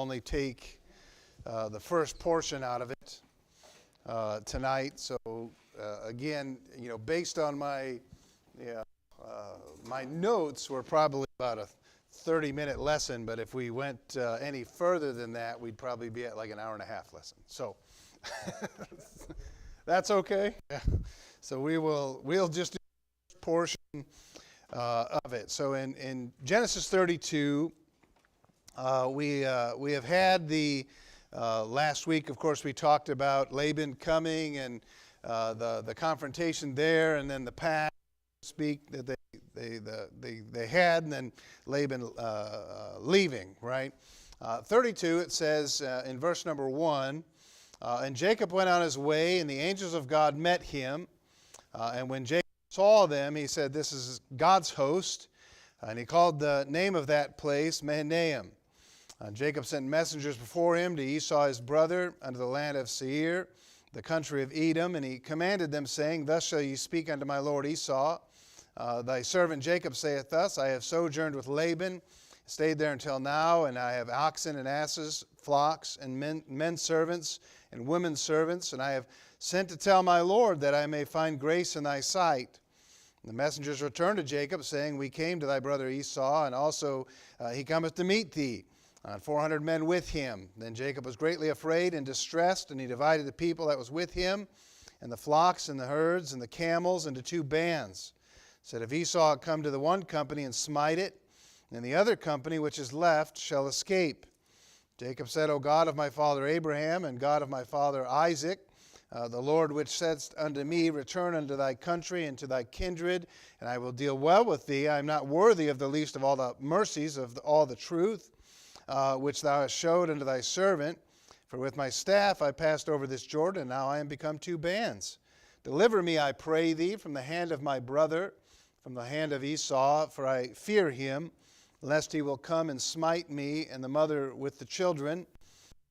only take the first portion out of it tonight. So again, based on my my notes, were probably about a 30-minute lesson. But if we went any further than that, we'd probably be at like an hour-and-a-half lesson. So that's okay. Yeah. So we'll just do the portion of it. So in Genesis 32, we have had the last week. Of course, we talked about Laban coming and the confrontation there, and then the pact speak that they had, and then Laban leaving. Right. 32. It says in verse number 1. And Jacob went on his way, and the angels of God met him. And when Jacob saw them, he said, "This is God's host." And he called the name of that place Mahanaim. Jacob sent messengers before him to Esau his brother unto the land of Seir, the country of Edom. And he commanded them, saying, "Thus shall ye speak unto my lord Esau. Thy servant Jacob saith thus, I have sojourned with Laban, stayed there until now, and I have oxen and asses, flocks, and men servants, and women servants, and I have sent to tell my Lord that I may find grace in thy sight." And the messengers returned to Jacob, saying, "We came to thy brother Esau, and also he cometh to meet thee, and 400 men with him." Then Jacob was greatly afraid and distressed, and he divided the people that was with him, and the flocks, and the herds, and the camels, into 2 bands. Said, "If Esau come to the one company and smite it, then the other company which is left shall escape." Jacob said, "O God of my father Abraham, and God of my father Isaac, the Lord which saidst unto me, Return unto thy country and to thy kindred, and I will deal well with thee. I am not worthy of the least of all the mercies of all the truth which thou hast showed unto thy servant. For with my staff I passed over this Jordan, and now I am become 2 bands. Deliver me, I pray thee, from the hand of my brother, from the hand of Esau, for I fear him, lest he will come and smite me and the mother with the children.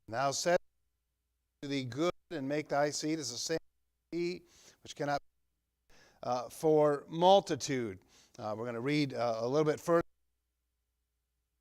Thou saidst to thee good, and make thy seed as the sand of the sea, which cannot for multitude." We're going to read a little bit further.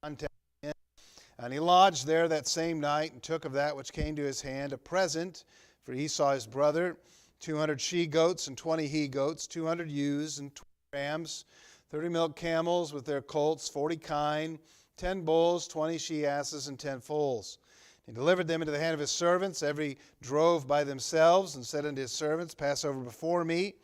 And he lodged there that same night, and took of that which came to his hand a present for Esau his brother, 200 she-goats and 20 he-goats, 200 ewes and 20 rams, 30 milk camels with their colts, 40 kine, 10 bulls, 20 she-asses, and 10 foals. He delivered them into the hand of his servants. Every drove by themselves, and said unto his servants, Pass over before me.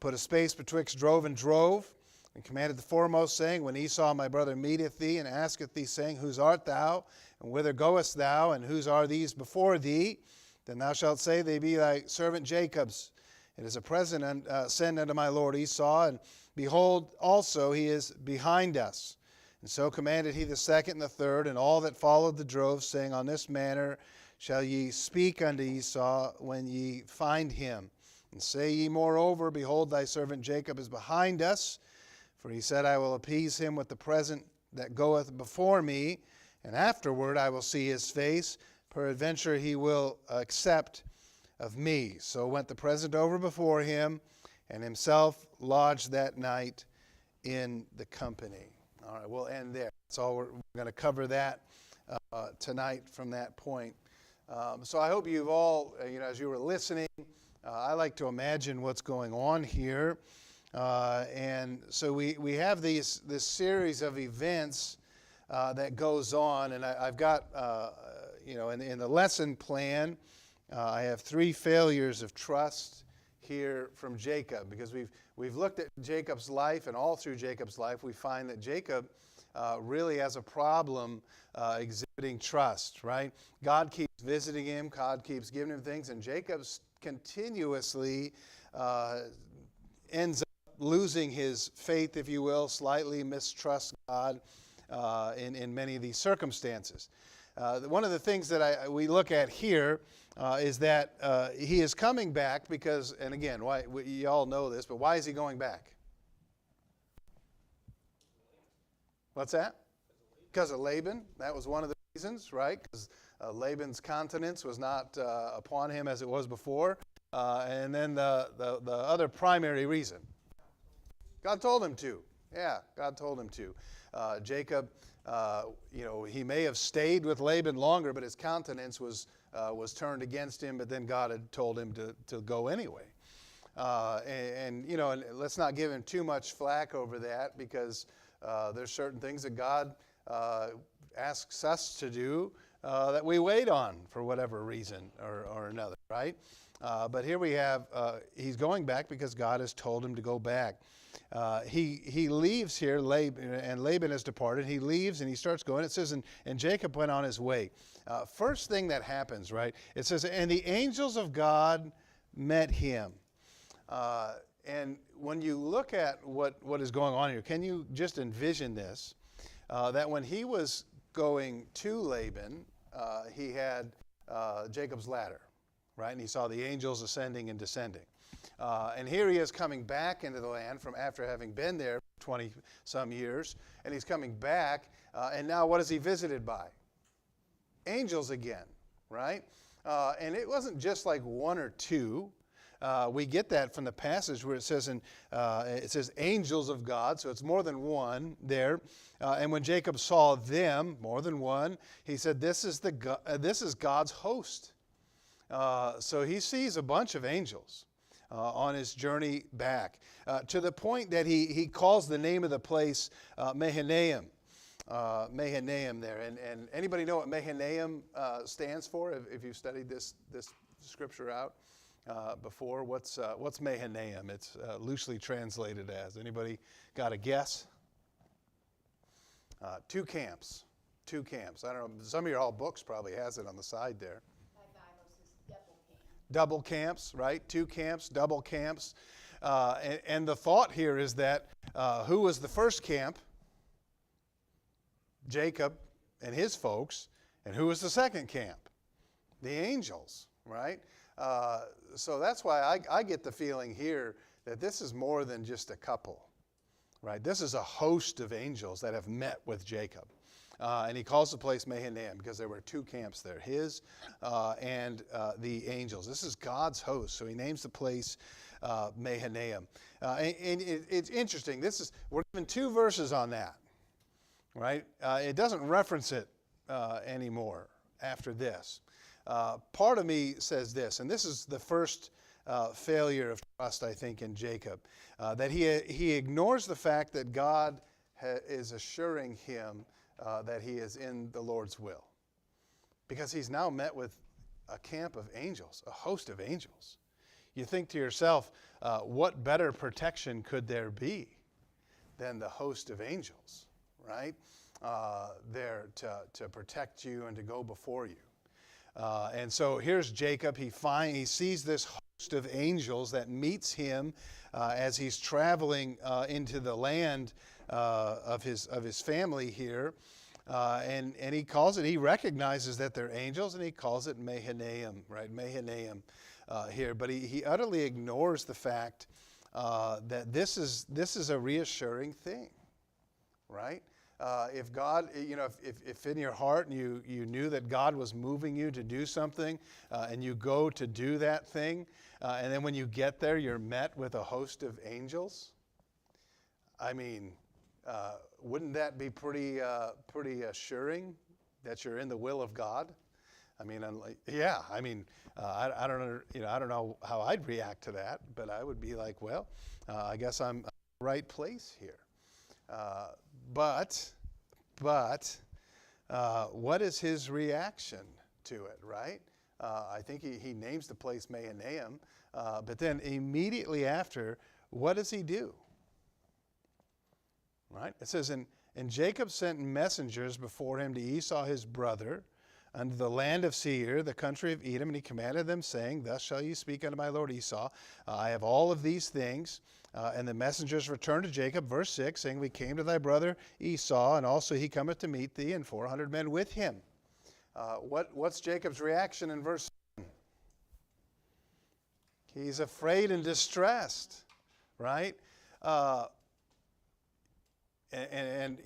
Put a space betwixt drove and drove. And commanded the foremost, saying, When Esau my brother meeteth thee, and asketh thee, saying, Whose art thou? And whither goest thou? And whose are these before thee? Then thou shalt say, They be thy servant Jacob's. It is a present sent unto my lord Esau, and behold, also he is behind us. And so commanded he the second and the third, and all that followed the drove, saying, On this manner shall ye speak unto Esau when ye find him. And say ye moreover, Behold, thy servant Jacob is behind us. For he said, I will appease him with the present that goeth before me, and afterward I will see his face. Peradventure he will accept of me. So went the present over before him, and himself lodged that night in the company. All right, we'll end there. That's all. We're going to cover that tonight from that point. So I hope you've all, as you were listening, I like to imagine what's going on here. And so we have this series of events that goes on, and I've got, in the lesson plan, I have 3 failures of trust here from Jacob, because we've looked at Jacob's life, and all through Jacob's life we find that Jacob really has a problem exhibiting trust, right? God keeps visiting him, God keeps giving him things, and Jacob continuously ends up losing his faith, if you will, slightly mistrusts God in many of these circumstances. One of the things that we look at here is that he is coming back because, and again, you all know this, but why is he going back? What's that? Because of Laban. That was one of the reasons, right? Because Laban's countenance was not upon him as it was before. And then the other primary reason. God told him to. Yeah, God told him to. Jacob He may have stayed with Laban longer, but his countenance was turned against him. But then God had told him to go anyway. And let's not give him too much flack over that, because there's certain things that God asks us to do that we wait on for whatever reason or another, right? But here we have, he's going back because God has told him to go back. He leaves here, and Laban has departed. He leaves and he starts going. It says, and Jacob went on his way. First thing that happens, right? It says, and the angels of God met him. And when you look at what is going on here, can you just envision this? That when he was going to Laban, he had Jacob's ladder, right? And he saw the angels ascending and descending. And here he is coming back into the land from after having been there 20 some years. And he's coming back. And now what is he visited by? Angels again, right? And it wasn't just like one or two. We get that from the passage where it says angels of God, so it's more than one there. And when Jacob saw them, more than one, he said, "This is God's host." So he sees a bunch of angels on his journey back, to the point that he calls the name of the place Mahanaim. Mahanaim there, and anybody know what Mahanaim stands for? If you've studied this scripture out before, what's Mahanaim? It's loosely translated as. Anybody got a guess? Two camps. I don't know. Some of your all books probably has it on the side there. My Bible says double camp. Double camps, right? Two camps, double camps. And the thought here is that who was the first camp? Jacob and his folks. And who was the second camp? The angels, right? So that's why I get the feeling here that this is more than just a couple, right? This is a host of angels that have met with Jacob. And he calls the place Mahanaim because there were two camps there, his and the angels. This is God's host, so he names the place Mahanaim. And it's interesting. We're given two verses on that, right? It doesn't reference it anymore after this. Part of me says this, and this is the first failure of trust, I think, in Jacob, that he ignores the fact that God is assuring him that he is in the Lord's will, because he's now met with a camp of angels, a host of angels. You think to yourself, what better protection could there be than the host of angels, right? There to protect you and to go before you. And so here's Jacob. He sees this host of angels that meets him as he's traveling into the land of his family here, and he recognizes that they're angels, and he calls it Mahanaim, right? Mahanaim here, but he utterly ignores the fact that this is a reassuring thing, right? If God, if in your heart you knew that God was moving you to do something, and you go to do that thing, and then when you get there, you're met with a host of angels. I mean, wouldn't that be pretty assuring that you're in the will of God? I mean, yeah. I mean, I don't know how I'd react to that, but I would be like, well, I guess I'm in the right place here. But what is his reaction to it, right? I think he names the place Mahanaim, but then immediately after, what does he do? Right? It says, and Jacob sent messengers before him to Esau his brother, unto the land of Seir, the country of Edom, and he commanded them, saying, Thus shall you speak unto my lord Esau, I have all of these things. And the messengers returned to Jacob, verse 6, saying, We came to thy brother Esau, and also he cometh to meet thee, and 400 men with him. What's Jacob's reaction in verse 7? He's afraid and distressed, right? And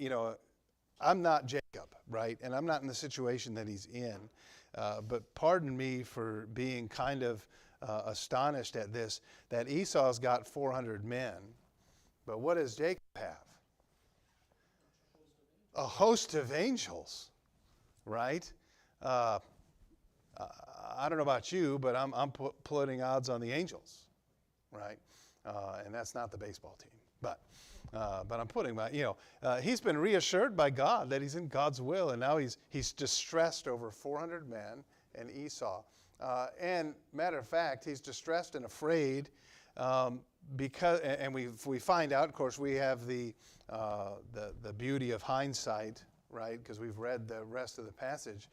I'm not Jacob, right? And I'm not in the situation that he's in. But pardon me for being kind of astonished at this, that Esau's got 400 men. But what does Jacob have? a host of angels, right? I don't know about you, but I'm putting odds on the Angels, right? And that's not the baseball team, but I'm putting my, he's been reassured by God that he's in God's will, and now he's distressed over 400 men and Esau. And matter of fact, he's distressed and afraid because, and we find out, of course, we have the beauty of hindsight, right? Because we've read the rest of the passage.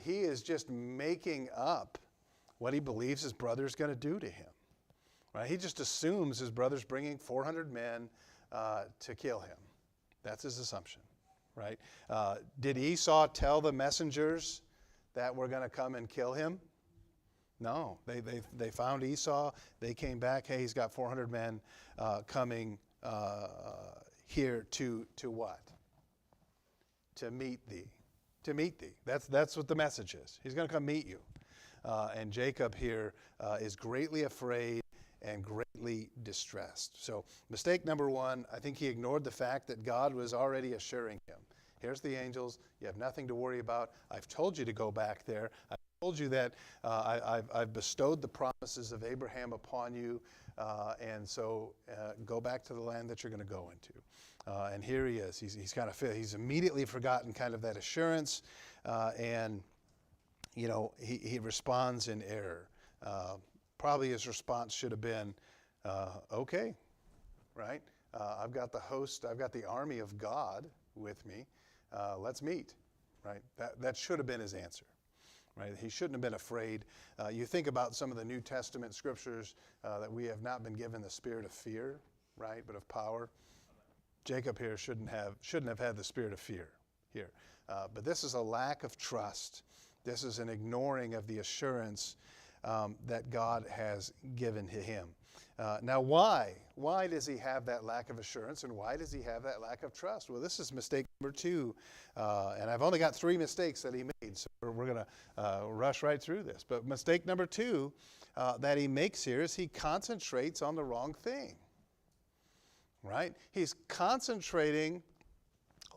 He is just making up what he believes his brother's going to do to him. Right? He just assumes his brother's bringing 400 men to kill him. That's his assumption, right? Did Esau tell the messengers that we're going to come and kill him? No. They found Esau. They came back. Hey, he's got 400 men coming here to what? To meet thee. To meet thee. That's what the message is. He's going to come meet you. And Jacob here is greatly afraid and greatly distressed. So mistake number one, I think he ignored the fact that God was already assuring him. Here's the angels. You have nothing to worry about. I've told you to go back there. I've told you that I've bestowed the promises of Abraham upon you. And so go back to the land that you're going to go into. And here he is. He's immediately forgotten kind of that assurance. And he responds in error. Probably his response should have been, okay, right? I've got the host, I've got the army of God with me. Let's meet, right? That should have been his answer, right? He shouldn't have been afraid. You think about some of the New Testament scriptures that we have not been given the spirit of fear, right, but of power. Jacob here shouldn't have had the spirit of fear here. But this is a lack of trust. This is an ignoring of the assurance that God has given to him. Now, why? Why does he have that lack of assurance, and why does he have that lack of trust? Well, this is mistake number two, and I've only got 3 mistakes that he made, so we're going to rush right through this. But mistake number 2 that he makes here is he concentrates on the wrong thing, right? He's concentrating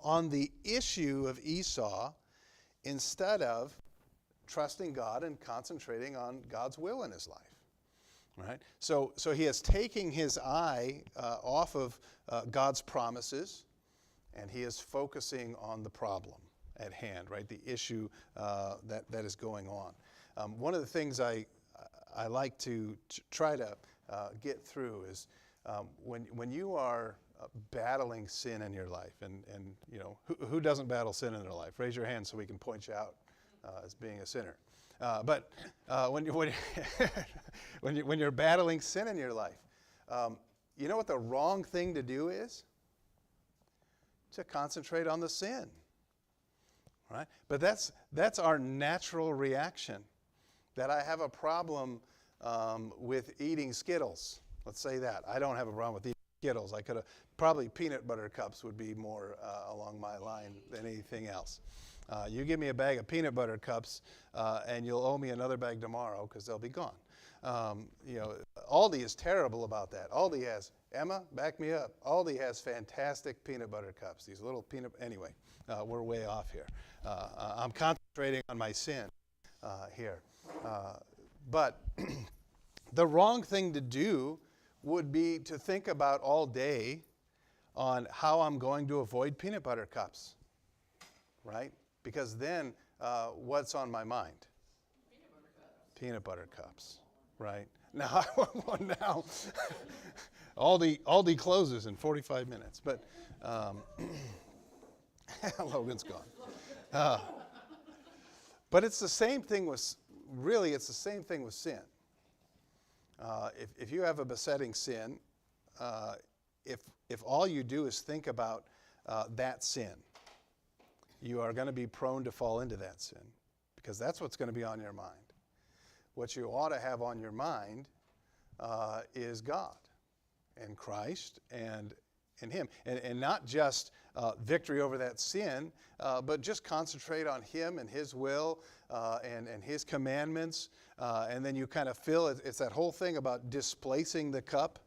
on the issue of Esau instead of trusting God and concentrating on God's will in his life. Right? So he is taking his eye off of God's promises, and he is focusing on the problem at hand, right? The issue that is going on. One of the things I like to try to get through is when you are battling sin in your life, and who doesn't battle sin in their life? Raise your hand so we can point you out as being a sinner. But when you're battling sin in your life, you know what the wrong thing to do is? To concentrate on the sin, right? But that's our natural reaction. That I have a problem with eating Skittles. Let's say that. I don't have a problem with eating Skittles. I could have probably peanut butter cups would be more along my line than anything else. You give me a bag of peanut butter cups, and you'll owe me another bag tomorrow because they'll be gone. Aldi is terrible about that. Aldi has, Emma, back me up. Aldi has fantastic peanut butter cups. These little anyway, we're way off here. I'm concentrating on my sin here. But the wrong thing to do would be to think about all day on how I'm going to avoid peanut butter cups, right? Because then what's on my mind? Peanut butter cups, right? Now, I want one now. Aldi closes in 45 minutes, but Logan's gone. But it's the same thing with, it's the same thing with sin. If you have a besetting sin, if all you do is think about that sin, you are going to be prone to fall into that sin because that's what's going to be on your mind. What you ought to have on your mind is God and Christ and Him. And not just victory over that sin, but just concentrate on Him and His will and His commandments. And then you kind of feel it's that whole thing about displacing the cup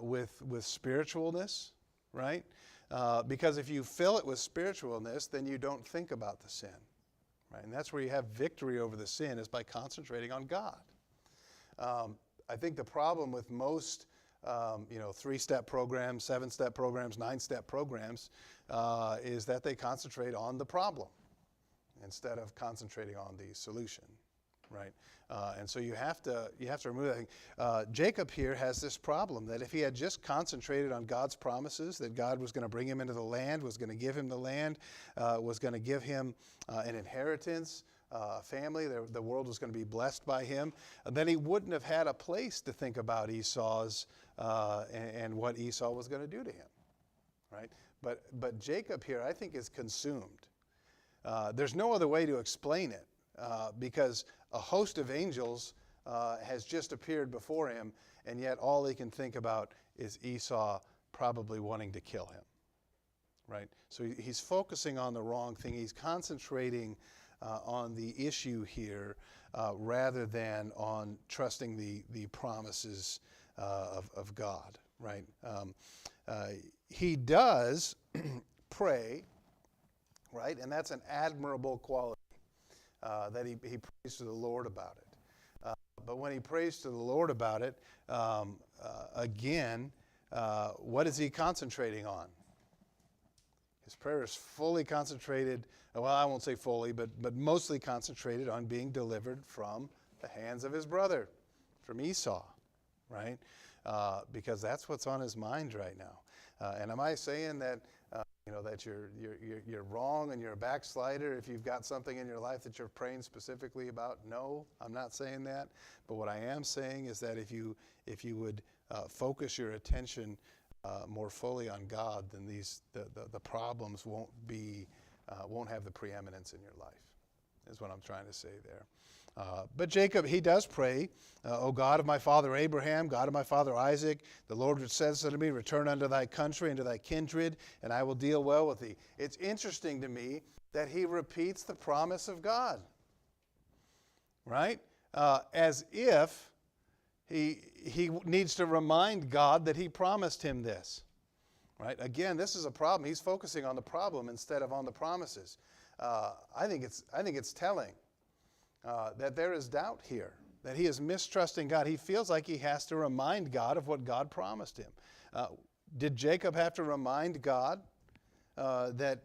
with spiritualness, right? Because if you fill it with spiritualness, then you don't think about the sin. Right? And that's where you have victory over the sin, is by concentrating on God. I think the problem with most 3-step programs, 7-step programs, 9-step programs is that they concentrate on the problem instead of concentrating on the solution. Right, and so you have to remove that thing. Jacob here has this problem that if he had just concentrated on God's promises, that God was going to bring him into the land, was going to give him the land, was going to give him an inheritance, a family, the world was going to be blessed by him, then he wouldn't have had a place to think about Esau's and what Esau was going to do to him. Right, but Jacob here, I think, is consumed. There's no other way to explain it. Because a host of angels has just appeared before him, and yet all he can think about is Esau probably wanting to kill him. Right? So he's focusing on the wrong thing. He's concentrating on the issue here rather than on trusting the promises of God. Right? He does pray, right? And that's an admirable quality. That he prays to the Lord about it. But when he prays to the Lord about it, again, what is he concentrating on? His prayer is fully concentrated, well, I won't say fully, but mostly concentrated on being delivered from the hands of his brother, from Esau, right? Because that's what's on his mind right now. And am I saying that that you're wrong and you're a backslider if you've got something in your life that you're praying specifically about? No, I'm not saying that. But what I am saying is that if you would focus your attention more fully on God, then the problems won't have the preeminence in your life, is what I'm trying to say there. But Jacob, he does pray, O God of my father Abraham, God of my father Isaac, the Lord which says unto me, return unto thy country and to thy kindred, and I will deal well with thee. It's interesting to me that he repeats the promise of God, right? As if he needs to remind God that he promised him this, right? Again, this is a problem. He's focusing on the problem instead of on the promises. I think it's telling. That there is doubt here, that he is mistrusting God. He feels like he has to remind God of what God promised him. Did Jacob have to remind God that,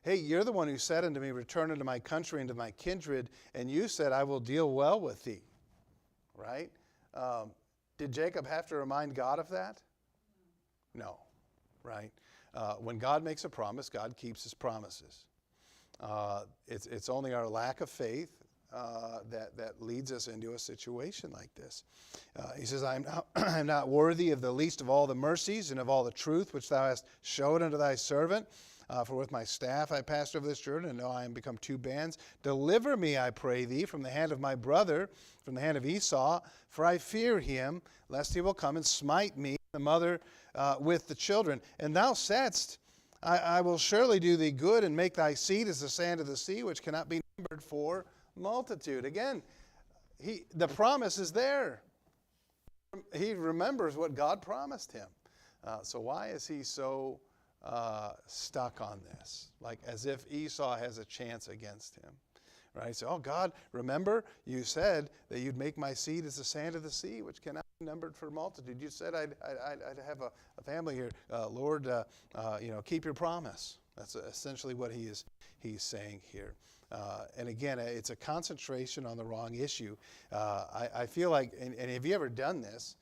hey, you're the one who said unto me, return unto my country and to my kindred, and you said, I will deal well with thee, right? Did Jacob have to remind God of that? No, right? When God makes a promise, God keeps his promises. It's only our lack of faith that leads us into a situation like this. He says, I am not worthy of the least of all the mercies and of all the truth which thou hast showed unto thy servant. For with my staff I passed over this Jordan, and now I am become 2 bands. Deliver me, I pray thee, from the hand of my brother, from the hand of Esau, for I fear him, lest he will come and smite me, the mother with the children. And thou saidst, I will surely do thee good, and make thy seed as the sand of the sea, which cannot be numbered for multitude. Again, the promise is there. He remembers what God promised him. So why is he so stuck on this? Like as if Esau has a chance against him. Right? So, oh God, remember you said that you'd make my seed as the sand of the sea, which cannot be numbered for multitude. You said I'd have a family here. Lord, keep your promise. That's essentially what he's saying here. And again, it's a concentration on the wrong issue. I feel like, and have you ever done this,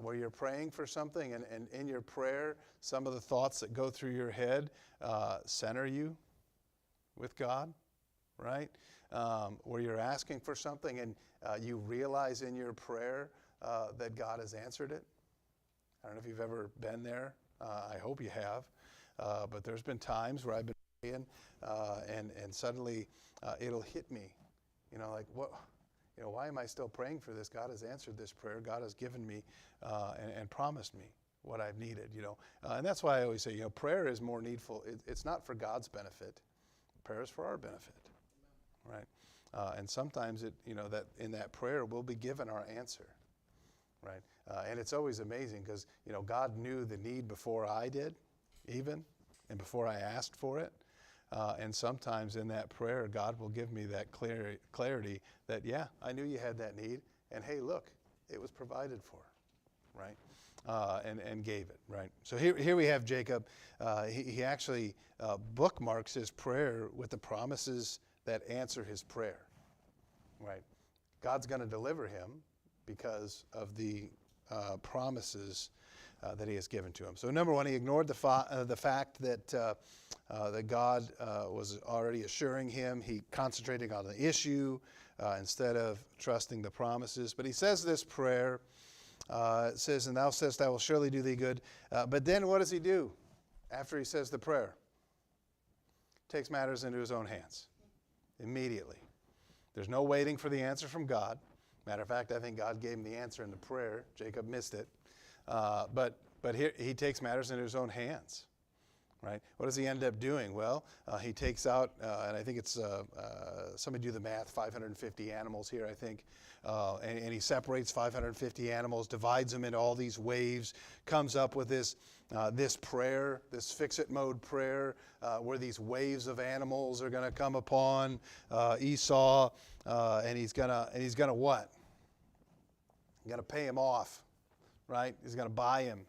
where you're praying for something and in your prayer, some of the thoughts that go through your head center you with God, right? Where you're asking for something and you realize in your prayer that God has answered it. I don't know if you've ever been there. I hope you have. But there's been times where I've been praying and suddenly it'll hit me. Like what? Why am I still praying for this? God has answered this prayer. God has given me and promised me what I've needed. And that's why I always say, prayer is more needful. It's not for God's benefit. Prayer is for our benefit, right? And sometimes that in that prayer we'll be given our answer, right? And it's always amazing because God knew the need before I did, even. and before I asked for it. And sometimes in that prayer, God will give me that clarity that, yeah, I knew you had that need, and hey, look, it was provided for, right? And gave it, right? So here we have Jacob. He actually bookmarks his prayer with the promises that answer his prayer, right? God's going to deliver him because of the promises that he has given to him. So number one, he ignored the fact that God was already assuring him. He concentrated on the issue instead of trusting the promises. But he says this prayer. It says, and thou sayest, I will surely do thee good. But then what does he do after he says the prayer? Takes matters into his own hands immediately. There's no waiting for the answer from God. Matter of fact, I think God gave him the answer in the prayer. Jacob missed it. But here he takes matters into his own hands, right? What does he end up doing? Well, he takes out, and I think it's, somebody do the math, 550 animals here, I think. And he separates 550 animals, divides them into all these waves, comes up with this prayer, this fix-it mode prayer, where these waves of animals are going to come upon Esau, and he's gonna what? He's gonna pay him off, right? He's gonna buy him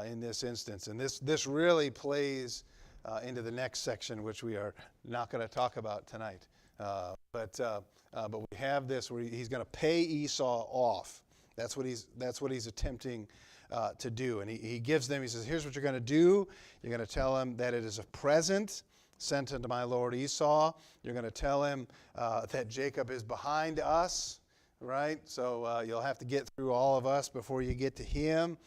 in this instance, and this really plays into the next section, which we are not going to talk about tonight. But we have this where he's going to pay Esau off. That's what he's attempting to do. And he gives them, he says, here's what you're going to do. You're going to tell him that it is a present sent unto my lord Esau. You're going to tell him that Jacob is behind us, right? So you'll have to get through all of us before you get to him,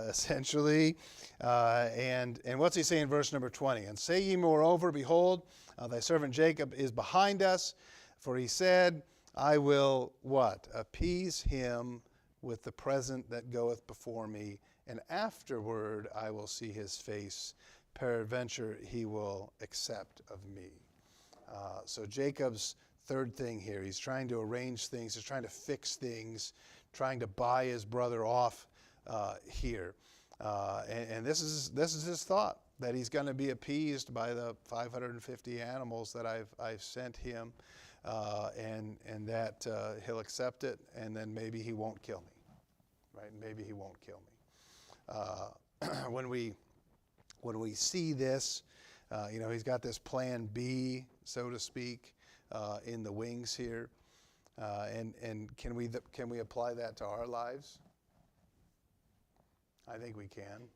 essentially. And what's he say in verse number 20? And say ye moreover, behold, thy servant Jacob is behind us, for he said, I will, what? Appease him with the present that goeth before me, and afterward I will see his face. Peradventure he will accept of me. So Jacob's third thing here, he's trying to arrange things, he's trying to fix things, trying to buy his brother off here. And this is his thought, that he's going to be appeased by the 550 animals that I've sent him, and that he'll accept it, and then maybe he won't kill me, right? Maybe he won't kill me. When we see this, he's got this plan B, so to speak, in the wings here, and can we apply that to our lives? I think we can.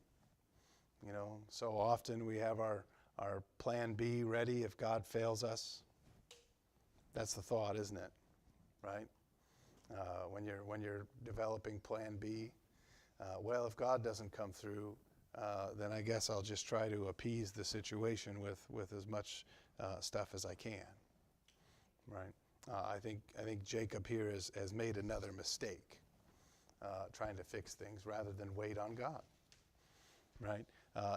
So often we have our plan B ready if God fails us. That's the thought, isn't it? Right? When you're developing plan B, well, if God doesn't come through, then I guess I'll just try to appease the situation with as much stuff as I can. Right? I think Jacob here has made another mistake, trying to fix things rather than wait on God. Right?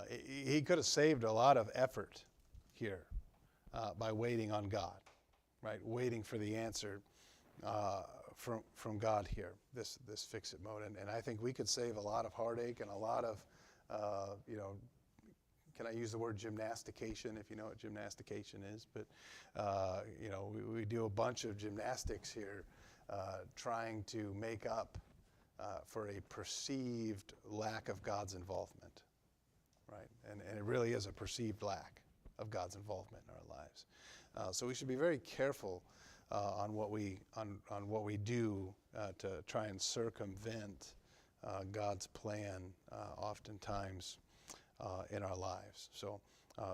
He could have saved a lot of effort here by waiting on God, right? Waiting for the answer from God here, this fix-it mode. And I think we could save a lot of heartache and a lot of, can I use the word gymnastication, if you know what gymnastication is? But, we do a bunch of gymnastics here trying to make up for a perceived lack of God's involvement. Right, and it really is a perceived lack of God's involvement in our lives. So we should be very careful on what we do to try and circumvent God's plan, oftentimes in our lives. So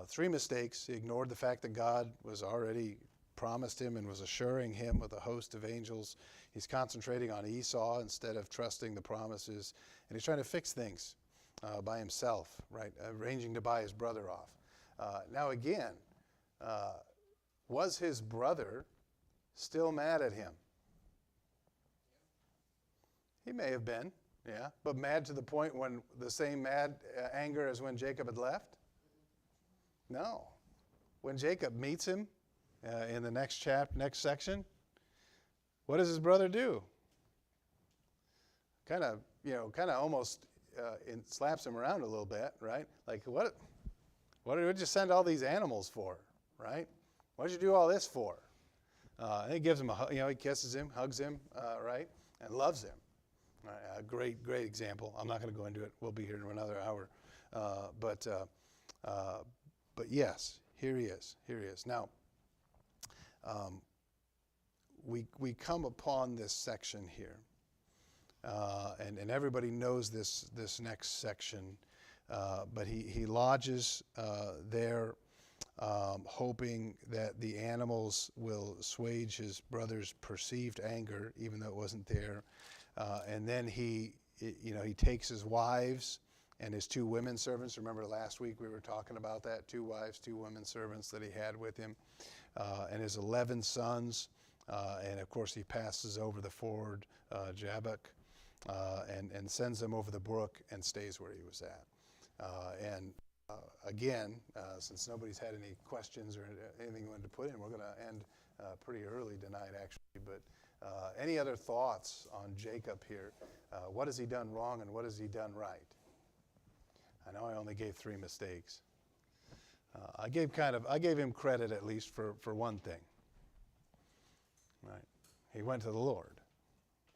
3 mistakes: he ignored the fact that God was already promised him and was assuring him with a host of angels. He's concentrating on Esau instead of trusting the promises, and he's trying to fix things by himself, right? Arranging to buy his brother off. Now again, was his brother still mad at him? He may have been, yeah, but mad to the point when the same mad anger as when Jacob had left? No. When Jacob meets him in the next section, what does his brother do? Kind of almost slaps him around a little bit, right? Like, what What did you send all these animals for, right? What did you do all this for? And he gives him he kisses him, hugs him, right, and loves him. A great example. I'm not going to go into it. We'll be here in another hour. But yes, here he is. Here he is. Now, we come upon this section here, and everybody knows this next section. But he lodges there, hoping that the animals will assuage his brother's perceived anger, even though it wasn't there. And then he takes his wives and his 2 women servants. Remember last week we were talking about that, 2 wives, 2 women servants that he had with him, and his 11 sons. And of course he passes over the ford Jabbok, and sends them over the brook and stays where he was at. Again, since nobody's had any questions or anything you wanted to put in, we're going to end pretty early tonight, actually. But any other thoughts on Jacob here? What has he done wrong and what has he done right? I know I only gave 3 mistakes. I gave him credit at least for one thing. Right? He went to the Lord.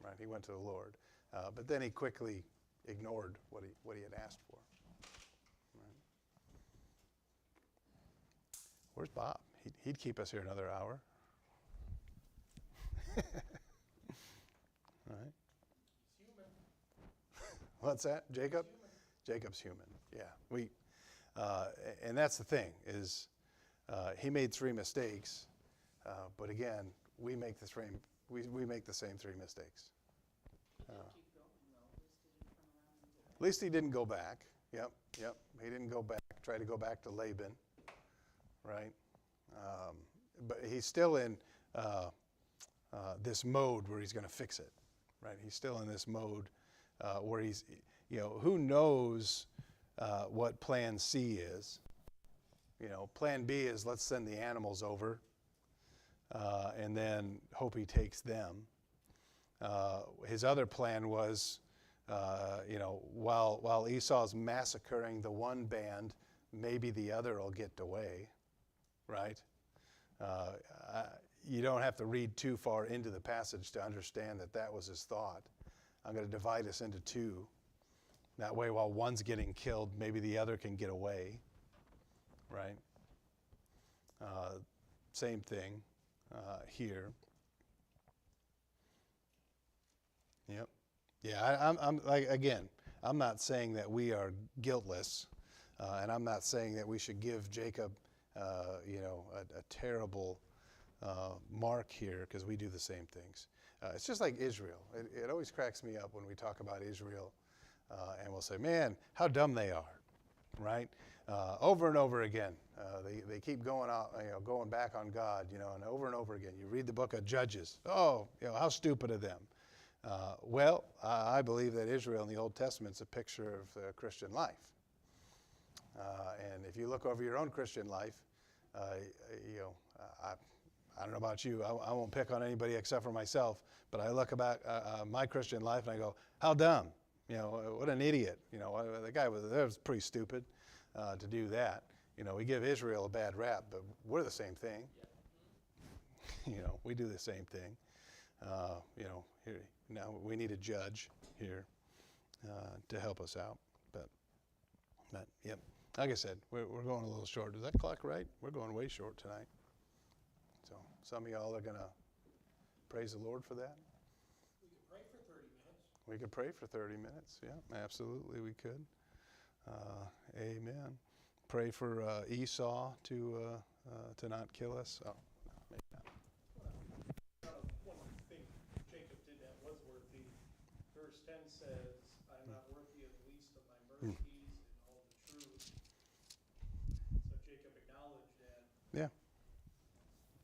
Right? He went to the Lord, but then he quickly ignored what he had asked for. Right? Where's Bob? He'd keep us here another hour. All right. He's human. What's that? Jacob? Jacob's human. Yeah. And that's the thing is, he made 3 mistakes, but again, we make the same 3 mistakes. At least he didn't go back. Yep. He didn't go back. Try to go back to Laban, right? But he's still in this mode where he's going to fix it, right? He's still in this mode where he's, who knows what Plan C is? Plan B is let's send the animals over, and then hope he takes them. His other plan was, while Esau's massacring the one band, maybe the other will get away, right? You don't have to read too far into the passage to understand that was his thought. I'm going to divide us into 2. That way, while one's getting killed, maybe the other can get away, right? Same thing here. Yep. Yeah, I'm like, again, I'm not saying that we are guiltless, and I'm not saying that we should give Jacob, a terrible mark here, because we do the same things. It's just like Israel. It always cracks me up when we talk about Israel, and we'll say, man, how dumb they are, right? Over and over again, they keep going out, going back on God, and over again. You read the book of Judges. Oh, how stupid of them. Well, I believe that Israel in the Old Testament is a picture of Christian life. And if you look over your own Christian life, I don't know about you, I won't pick on anybody except for myself, but I look about my Christian life and I go, how dumb, what an idiot. The guy was pretty stupid to do that. We give Israel a bad rap, but we're the same thing. We do the same thing. Here, now we need a judge here to help us out. But yep, like I said, we're going a little short. Is that clock right? We're going way short tonight. So some of y'all are going to praise the Lord for that. We could pray for 30 minutes. We could pray for 30 minutes. Yeah, absolutely we could. Amen. Pray for Esau to not kill us. Oh, no, maybe not. One thing Jacob did that was worthy. Verse 10 says, I am not worthy of the least of my mercies and all the truth. So Jacob acknowledged that Yeah.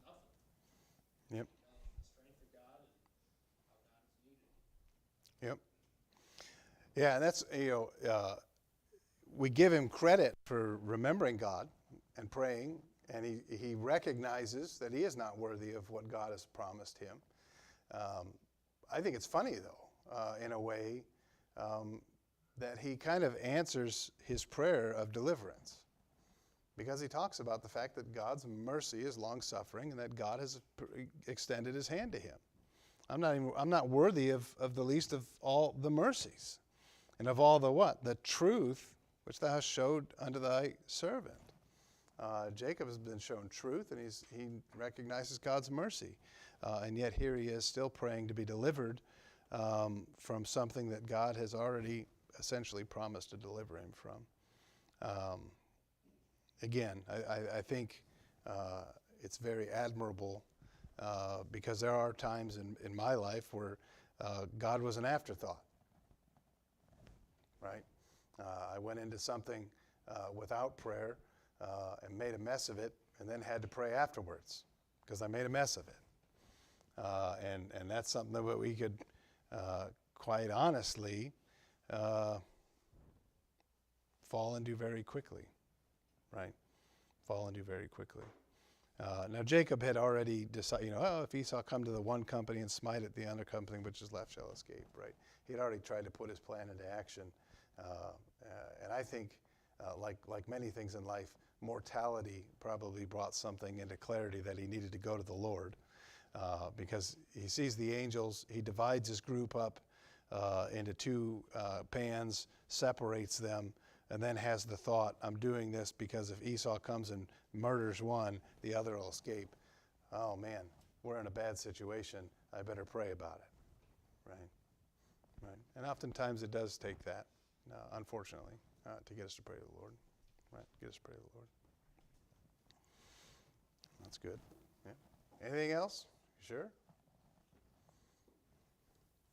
nothing. Yep. Acknowledged the strength of God and how God is needed. Yep. Yeah, and that's, we give him credit for remembering God and praying, and he recognizes that he is not worthy of what God has promised him. I think it's funny, though, in a way, that he kind of answers his prayer of deliverance. Because he talks about the fact that God's mercy is long-suffering and that God has extended his hand to him. I'm not worthy of the least of all the mercies, and of all the what? The truth which thou hast showed unto thy servant. Jacob has been shown truth, and he recognizes God's mercy. And yet here he is still praying to be delivered from something that God has already essentially promised to deliver him from. Again, I think it's very admirable because there are times in my life where God was an afterthought, right? I went into something without prayer and made a mess of it, and then had to pray afterwards because I made a mess of it. And that's something that we could quite honestly fall into very quickly, right? Fall into very quickly. Now Jacob had already decided, if Esau come to the one company and smite at the other company which is left shall escape, right? He had already tried to put his plan into action. And I think, like many things in life, mortality probably brought something into clarity that he needed to go to the Lord. Because he sees the angels, he divides his group up into two pans, separates them, and then has the thought, I'm doing this because if Esau comes and murders one, the other will escape. Oh man, we're in a bad situation. I better pray about it, right? And oftentimes it does take that, unfortunately, to get us to pray to the Lord, right? Get us to pray to the Lord. That's good. Yeah. Anything else? You sure?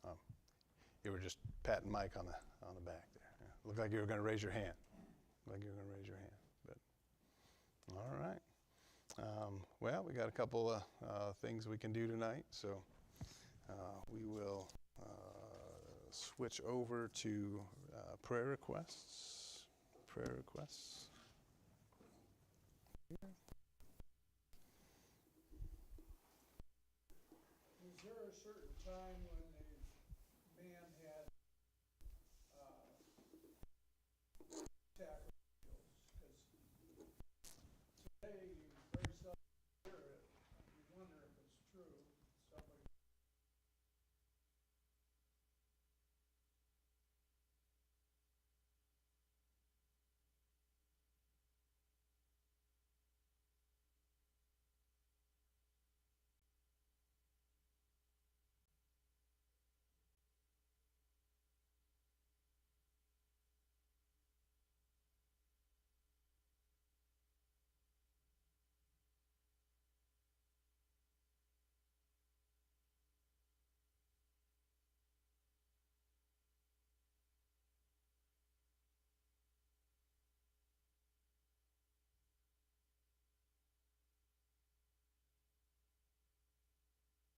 Oh, you were just patting Mike on the back there. Yeah. Looked like you were going to raise your hand. But all right. Well, we got a couple of things we can do tonight, so we will switch over to prayer requests. Prayer requests. Was there a certain time when a man had sacrificials? Because today